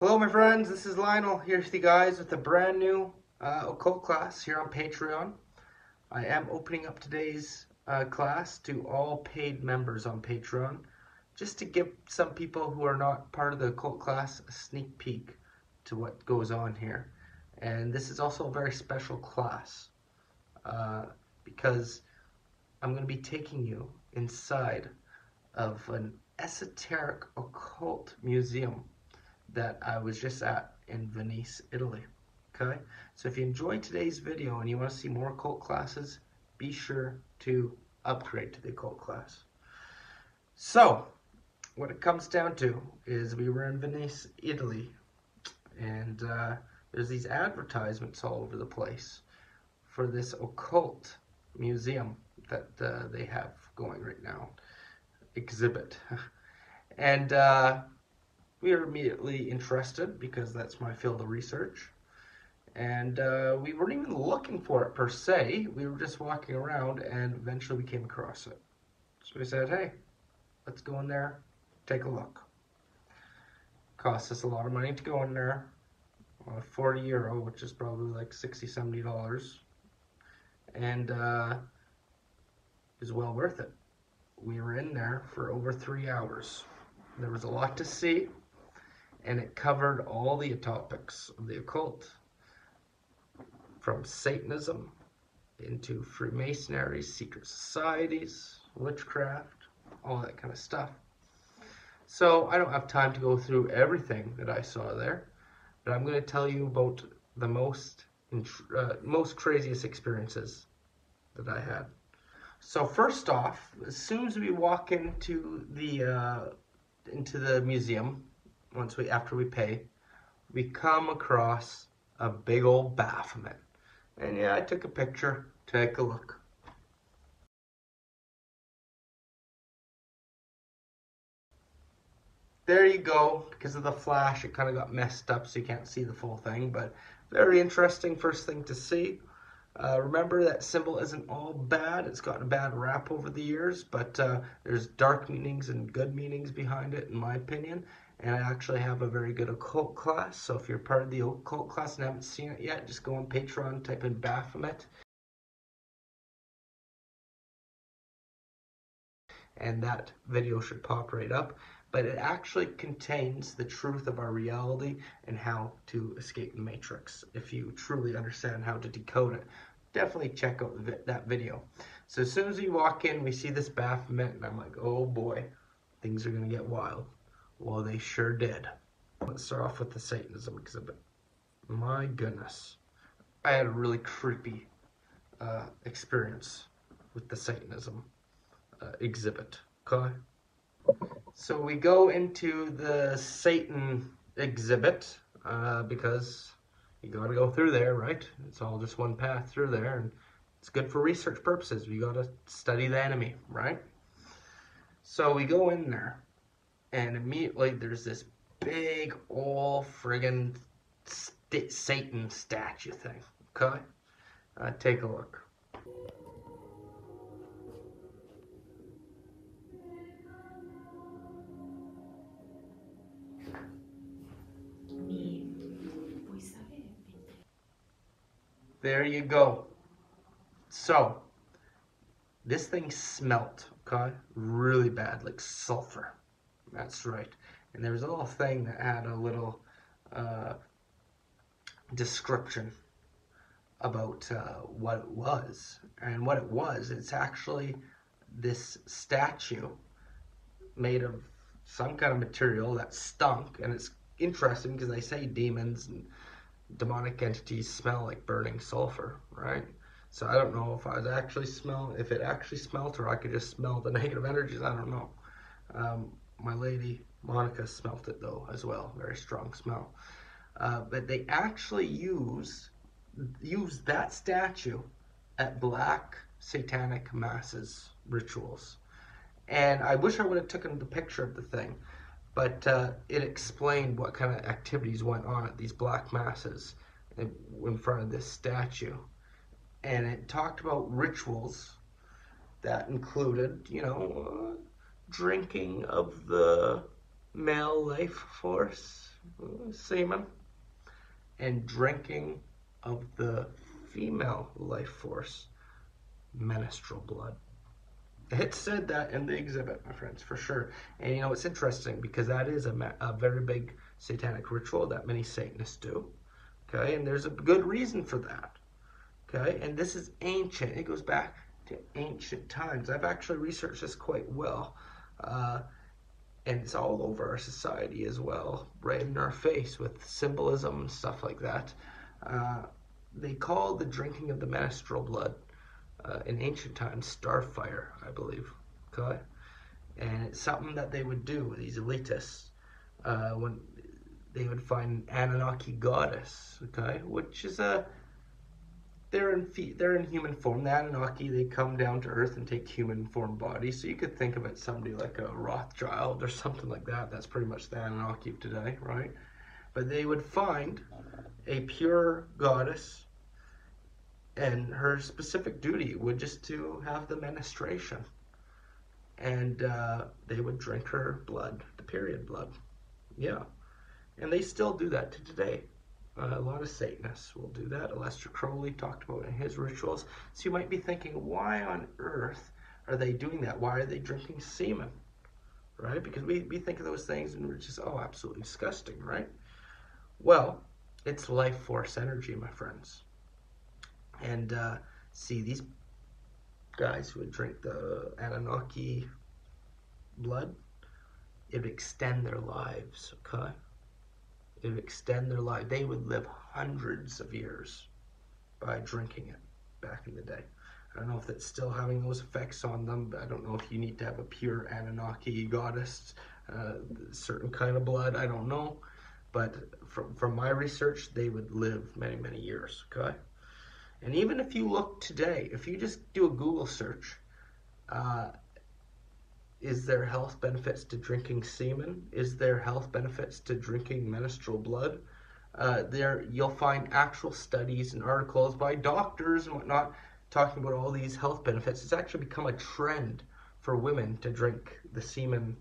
Hello my friends, this is Lionel here with you guys with a brand new occult class here on Patreon. I am opening up today's class to all paid members on Patreon, just to give some people who are not part of the occult class a sneak peek to what goes on here. And this is also a very special class because I'm going to be taking you inside of an esoteric occult museum that I was just at in Venice, Italy. Okay, so if you enjoyed today's video and you want to see more occult classes, be sure to upgrade to the occult class. So, what it comes down to is we were in Venice, Italy, and there's these advertisements all over the place for this occult museum that they have going right now, exhibit. And we were immediately interested because that's my field of research. And we weren't even looking for it per se. We were just walking around and eventually we came across it. So we said, hey, let's go in there, take a look. Cost us a lot of money to go in there. 40 euro, which is probably like $60, $70. And it was well worth it. We were in there for over 3 hours. There was a lot to see, and it covered all the topics of the occult, from Satanism into Freemasonry, secret societies, witchcraft, all that kind of stuff. So I don't have time to go through everything that I saw there, but I'm going to tell you about the most craziest experiences that I had. So first off, as soon as we walk into the museum, after we pay, we come across a big old Baphomet. And yeah, I took a picture. Take a look. There you go. Because of the flash, it kind of got messed up, so you can't see the full thing. But very interesting first thing to see. Remember, that symbol isn't all bad. It's gotten a bad rap over the years, but there's dark meanings and good meanings behind it, in my opinion. And I actually have a very good occult class, so if you're part of the occult class and haven't seen it yet, just go on Patreon, type in Baphomet, and that video should pop right up. But it actually contains the truth of our reality and how to escape the matrix. If you truly understand how to decode it, definitely check out that video. So as soon as we walk in, we see this Baphomet, and I'm like, oh boy, things are gonna get wild. Well, they sure did. Let's start off with the Satanism exhibit. My goodness, I had a really creepy experience with the Satanism exhibit. Okay, so we go into the Satan exhibit because you gotta go through there, right? It's all just one path through there, and it's good for research purposes. We gotta study the enemy, right? So we go in there, and immediately there's this big old friggin' Satan statue thing. Okay, take a look. There you go. So this thing smelt, okay, really bad, like sulfur. That's right. And there was a little thing that had a little description about what it was. And what it was, it's actually this statue made of some kind of material that stunk. And it's interesting because they say demons and demonic entities smell like burning sulfur, right? So I don't know if it actually smelt, or I could just smell the negative energies. I don't know. My lady Monica smelt it though as well, very strong smell. But they actually use that statue at black satanic masses rituals. And I wish I would have taken the picture of the thing, but it explained what kind of activities went on at these black masses in front of this statue. And it talked about rituals that included, drinking of the male life force, semen, and drinking of the female life force, menstrual blood. It said that in the exhibit, my friends, for sure. And you know, it's interesting because that is a very big satanic ritual that many Satanists do. Okay, and there's a good reason for that. Okay, and this is ancient. It goes back to ancient times. I've actually researched this quite well. And it's all over our society as well, right in our face with symbolism and stuff like that. They call the drinking of the menstrual blood in ancient times starfire, I believe. Okay, and it's something that they would do, these elitists, when they would find an Anunnaki goddess. Okay, which is they're in human form. The Anunnaki, they come down to Earth and take human form bodies. So you could think of it somebody like a Rothschild or something like that. That's pretty much the Anunnaki of today, right? But they would find a pure goddess, and her specific duty would just to have the menstruation, and they would drink her blood, the period blood. Yeah, and they still do that to today. A lot of Satanists will do that. Aleister Crowley talked about it in his rituals. So you might be thinking, why on earth are they doing that? Why are they drinking semen? Right? Because we think of those things and we're just, oh, absolutely disgusting, right? Well, it's life force energy, my friends. And see, these guys who would drink the Anunnaki blood, it would extend their lives, okay? It would extend their life. They would live hundreds of years by drinking it back in the day. I don't know if that's still having those effects on them, but I don't know if you need to have a pure Anunnaki goddess, certain kind of blood, I don't know. But from my research, they would live many, many years, okay? And even if you look today, if you just do a Google search, is there health benefits to drinking semen? Is there health benefits to drinking menstrual blood? There you'll find actual studies and articles by doctors and whatnot talking about all these health benefits. It's actually become a trend for women to drink the semen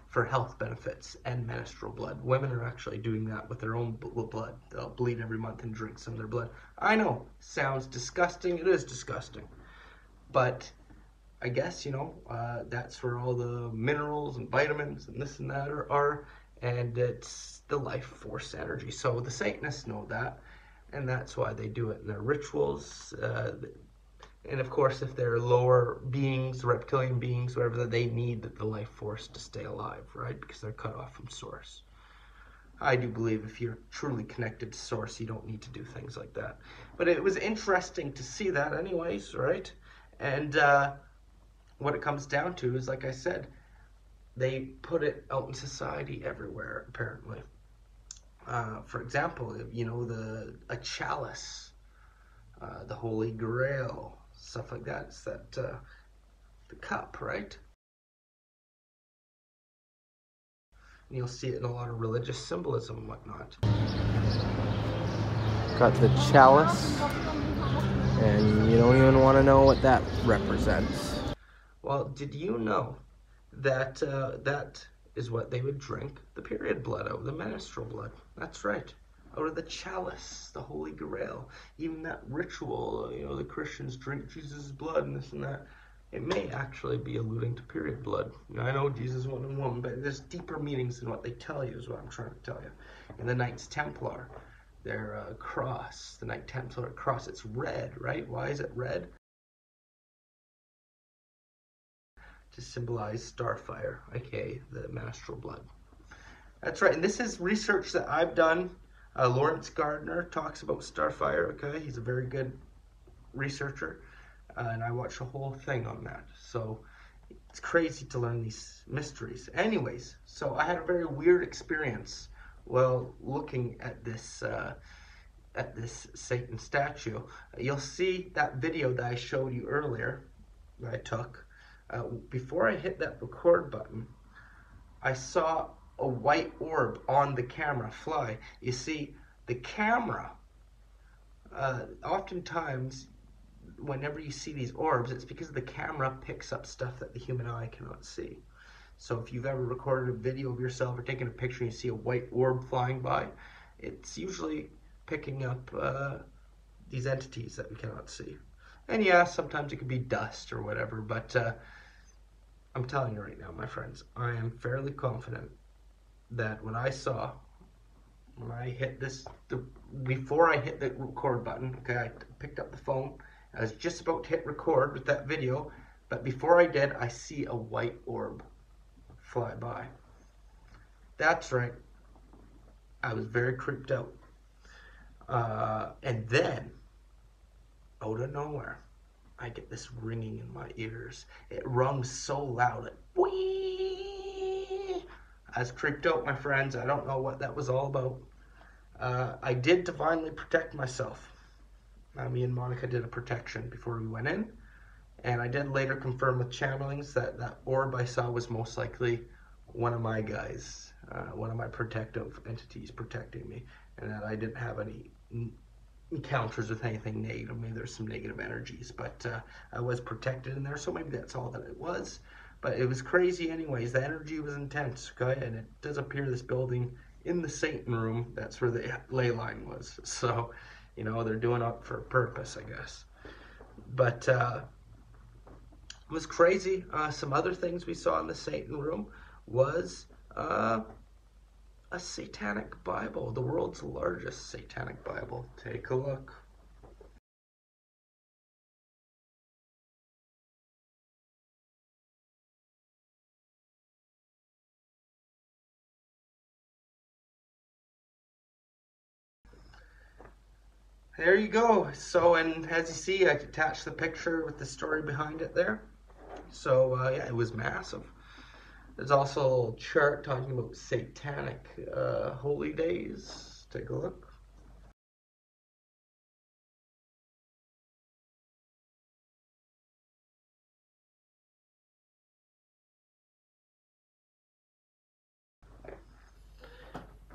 for health benefits and menstrual blood. Women are actually doing that with their own blood. They'll bleed every month and drink some of their blood. I know, sounds disgusting. It is disgusting. But I guess, you know, that's where all the minerals and vitamins and this and that are, and it's the life force energy. So the Satanists know that, and that's why they do it in their rituals. And of course, if they're lower beings, reptilian beings, whatever, they need the life force to stay alive, right? Because they're cut off from source. I do believe if you're truly connected to source, you don't need to do things like that. But it was interesting to see that anyways, right? And what it comes down to is, like I said, they put it out in society everywhere, apparently. For example, you know, a chalice, the Holy Grail, stuff like that. It's that, the cup, right? And you'll see it in a lot of religious symbolism and whatnot. Got the chalice, and you don't even want to know what that represents. Well, did you know that that is what they would drink the period blood out of, the menstrual blood? That's right, out of the chalice, the Holy Grail. Even that ritual, you know, the Christians drink Jesus' blood and this and that. It may actually be alluding to period blood. Now, I know Jesus was one woman, but there's deeper meanings than what they tell you, is what I'm trying to tell you. In the Knights Templar, their cross, the Knight Templar cross, it's red, right? Why is it red? To symbolize starfire, aka the menstrual blood. That's right, and this is research that I've done. Lawrence Gardner talks about starfire, okay? He's a very good researcher, and I watched a whole thing on that. So it's crazy to learn these mysteries. Anyways, so I had a very weird experience while looking at this Satan statue. You'll see that video that I showed you earlier that I took. Before I hit that record button, I saw a white orb on the camera fly. You see, the camera, oftentimes, whenever you see these orbs, it's because the camera picks up stuff that the human eye cannot see. So if you've ever recorded a video of yourself or taken a picture and you see a white orb flying by, it's usually picking up these entities that we cannot see. And yeah, sometimes it could be dust or whatever, but I'm telling you right now, my friends, I am fairly confident that when I hit before I hit the record button, okay, I picked up the phone. I was just about to hit record with that video, but before I did, I see a white orb fly by. That's right. I was very creeped out. And then, out of nowhere, I get this ringing in my ears. It rung so loud, like, whee! I was creeped out, my friends. I don't know what that was all about. I did divinely protect myself. Me and Monica did a protection before we went in. And I did later confirm with channelings that that orb I saw was most likely one of my guys, one of my protective entities protecting me, and that I didn't have any encounters with anything negative. Maybe there's some negative energies, but I was protected in there, so maybe that's all that it was. But it was crazy anyways. The energy was intense, okay? And it does appear this building in the Satan room, that's where the ley line was. So, you know, they're doing it for a purpose, I guess. But it was crazy. Some other things we saw in the Satan room was a satanic Bible, the world's largest satanic Bible. Take a look. There you go. So, and as you see, I attached the picture with the story behind it there. So, yeah, it was massive. There's also a little chart talking about satanic holy days. Take a look.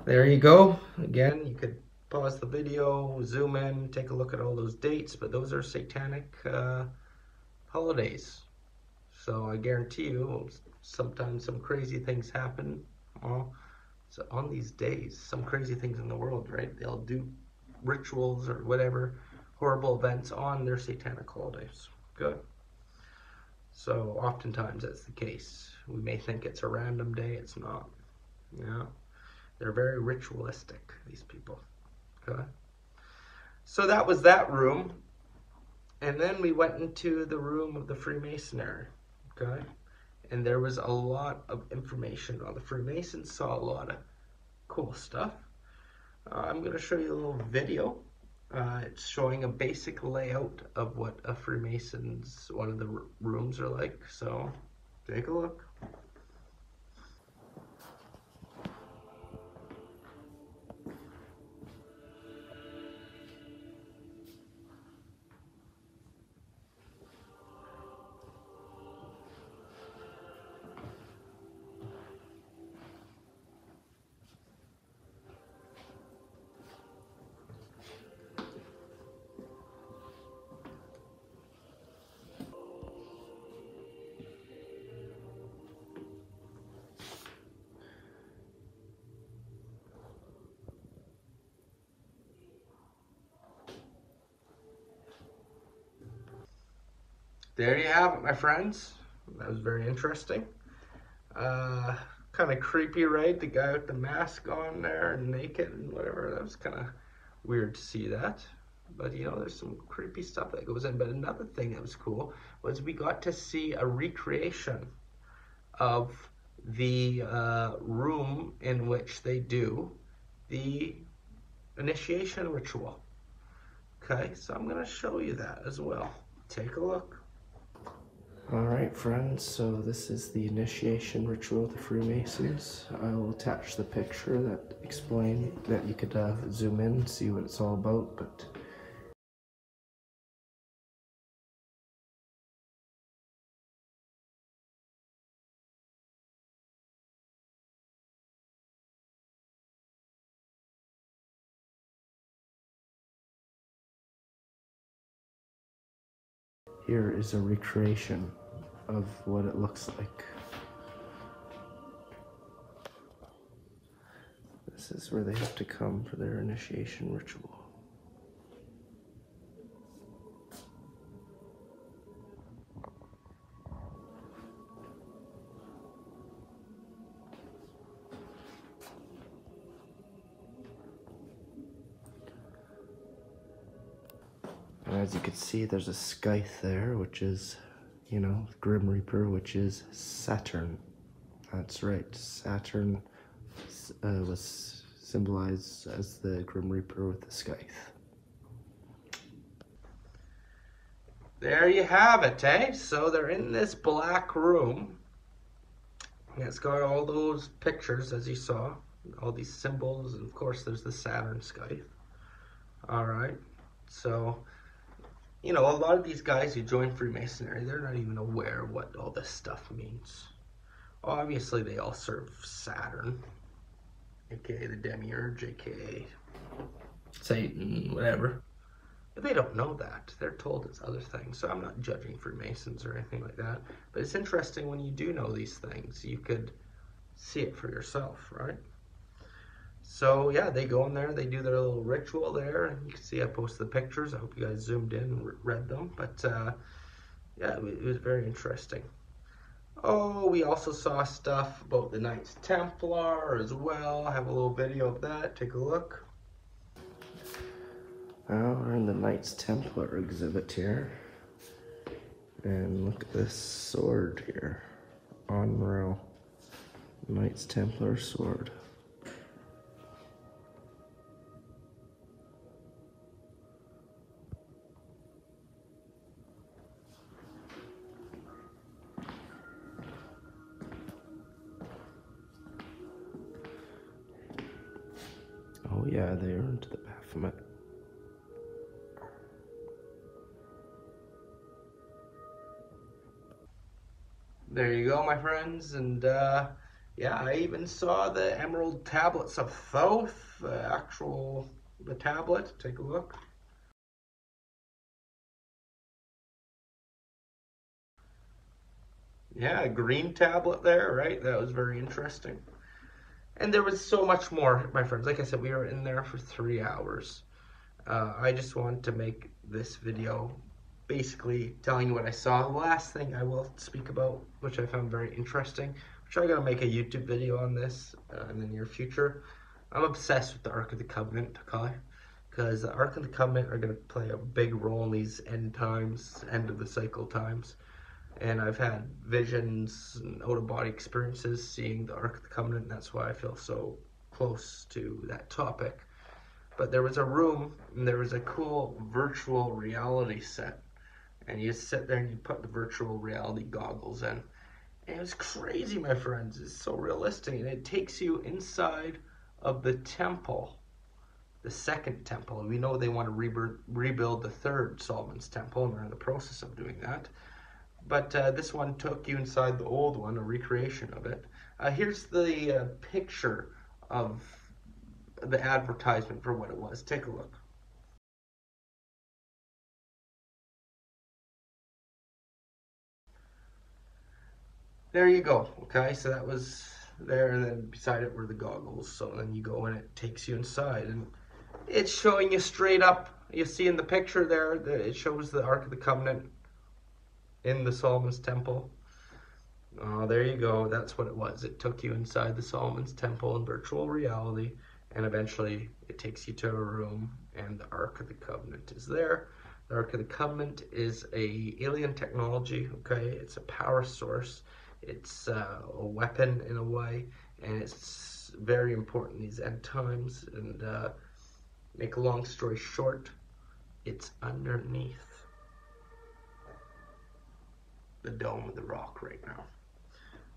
There you go. Again, you could pause the video, zoom in, take a look at all those dates, but those are satanic holidays. So I guarantee you, sometimes some crazy things happen. Well, so on these days, some crazy things in the world, right? They'll do rituals or whatever, horrible events on their satanic holidays. Good. So oftentimes that's the case. We may think it's a random day, it's not. Yeah. They're very ritualistic, these people. Okay. So that was that room. And then we went into the room of the Freemasonry. Okay. And there was a lot of information on the Freemasons, saw a lot of cool stuff. I'm going to show you a little video. It's showing a basic layout of what a Freemason's, one of the rooms are like. So take a look. There you have it, my friends. That was very interesting. Kind of creepy, right? The guy with the mask on there and naked and whatever. That was kind of weird to see that. But you know, there's some creepy stuff that goes in. But another thing that was cool was we got to see a recreation of the room in which they do the initiation ritual. Okay, so I'm going to show you that as well. Take a look. Alright friends, so this is the initiation ritual of the Freemasons. I will attach the picture that explain that you could zoom in and see what it's all about, but here is a recreation of what it looks like. This is where they have to come for their initiation ritual. And as you can see, there's a scythe there, which is, you know, Grim Reaper, which is Saturn. That's right, Saturn was symbolized as the Grim Reaper with the scythe. There you have it, eh? So they're in this black room. And it's got all those pictures, as you saw, all these symbols, and of course there's the Saturn scythe. Alright, so, you know, a lot of these guys who join Freemasonry, they're not even aware what all this stuff means. Obviously, they all serve Saturn, aka the Demiurge, aka Satan, whatever. But they don't know that. They're told it's other things. So I'm not judging Freemasons or anything like that. But it's interesting when you do know these things, you could see it for yourself, right? So yeah, they go in there, they do their little ritual there, and you can see I posted the pictures. I hope you guys zoomed in and read them. But yeah, it was very interesting. Oh, we also saw stuff about the Knights Templar as well. I have a little video of that. Take a look. Well, we're in the Knights Templar exhibit here. And look at this sword here. Unreal. Knights Templar sword. Oh yeah, they earned the Baphomet. There you go, my friends, and yeah, I even saw the Emerald Tablets of Thoth, the tablet. Take a look. Yeah, a green tablet there, right? That was very interesting. And there was so much more, my friends. Like I said, we were in there for 3 hours. I just wanted to make this video basically telling you what I saw. The last thing I will speak about, which I found very interesting, which I'm going to make a YouTube video on this in the near future. I'm obsessed with the Ark of the Covenant, okay? Because the Ark of the Covenant are going to play a big role in these end times, end of the cycle times. And I've had visions and out-of-body experiences seeing the Ark of the Covenant, and that's why I feel so close to that topic. But there was a room, and there was a cool virtual reality set. And you sit there and you put the virtual reality goggles in. And it was crazy, my friends. It's so realistic. And it takes you inside of the temple, the second temple. And we know they want to rebuild the third Solomon's temple, and they're in the process of doing that. But this one took you inside the old one, a recreation of it. Here's the picture of the advertisement for what it was. Take a look. There you go. Okay, so that was there, and then beside it were the goggles. So then you go and it takes you inside, and it's showing you straight up. You see in the picture there, it shows the Ark of the Covenant in the Solomon's Temple. Oh, there you go. That's what it was. It took you inside the Solomon's Temple in virtual reality, and eventually it takes you to a room, and the Ark of the Covenant is there. The Ark of the Covenant is a alien technology, okay? It's a power source. It's a weapon in a way, and it's very important in these end times. And make a long story short, it's underneath the Dome of the Rock right now,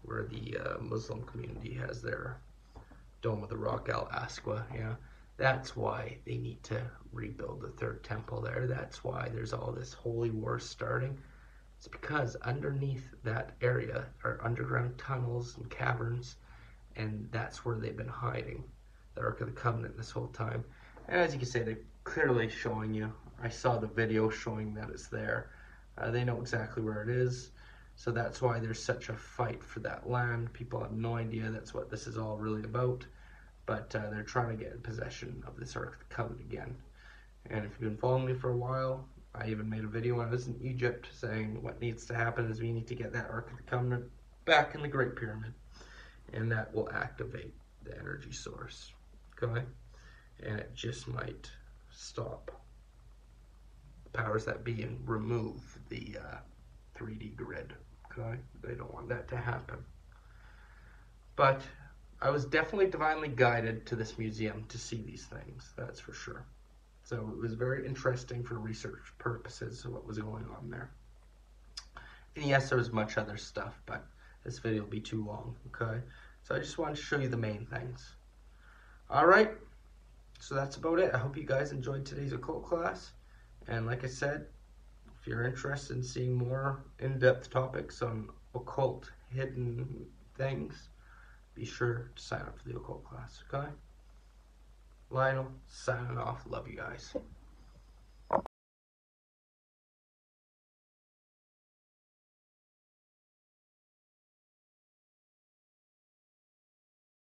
where the Muslim community has their Dome of the Rock, Al-Aqsa. Yeah, that's why they need to rebuild the third temple there. That's why there's all this holy war starting. It's because underneath that area are underground tunnels and caverns, and that's where they've been hiding the Ark of the Covenant this whole time. And as you can see, they're clearly showing you. I saw the video showing that it's there. They know exactly where it is. So that's why there's such a fight for that land. People have no idea that's what this is all really about. but they're trying to get in possession of this Ark of the Covenant again. And if you've been following me for a while, I even made a video when I was in Egypt saying what needs to happen is we need to get that Ark of the Covenant back in the Great Pyramid, and that will activate the energy source, okay? And it just might stop the powers that be and remove the 3D grid, okay? They don't want that to happen. But I was definitely divinely guided to this museum to see these things, that's for sure. So it was very interesting for research purposes of what was going on there. And yes, there was much other stuff, but this video will be too long, okay? So I just wanted to show you the main things. Alright, so that's about it. I hope you guys enjoyed today's occult class. And like I said, if you're interested in seeing more in-depth topics on occult hidden things, be sure to sign up for the occult class, okay? Lionel, signing off. Love you guys.